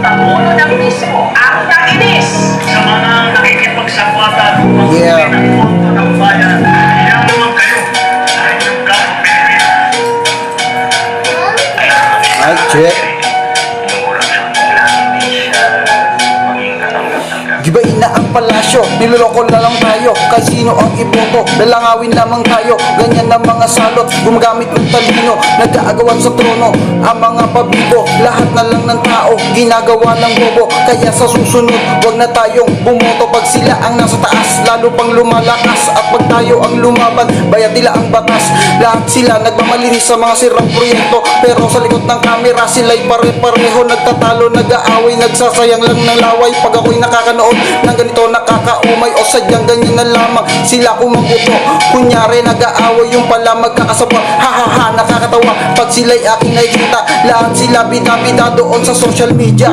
Pangulo ng mismo ang nainis. Sa mga nakikipagsapatan Yeah. ng punto ng bayan, ilang naman kayo dahil yung kapong Pilipinas. Ay, check. Gibain na ang palasyo, niloloko na lang tayo. Kahit sino ang iboto, lalangawin lamang tayo. Ganyan ang mga salot, gumagamit ng talino, nag-aagawan sa trono ang mga pabibo. Lahat na lang ng tao, ginagawa ng bobo. Kaya sa susunod, wag na tayong bumoto. Pag sila ang nasa taas, lalo pang lumalakas. At pag tayo ang lumaban, bayad nila ang batas. Lahat sila nagmamalinis sa mga sirang proyekto, pero sa likod ng kamera, sila'y pare-pareho. Nagtatalo, nag-aaway, nagsasayang lang ng laway. Pag ako'y nakakanood ng ganito, nakakaumay o sadyang ganyan na lamang sila kumabuto. Kunyari nag-aaway, yung pala magkakasabot. Ha ha ha, nakakatawa pag sila'y aking nakikita. Lahat sila bida-bida doon sa social media.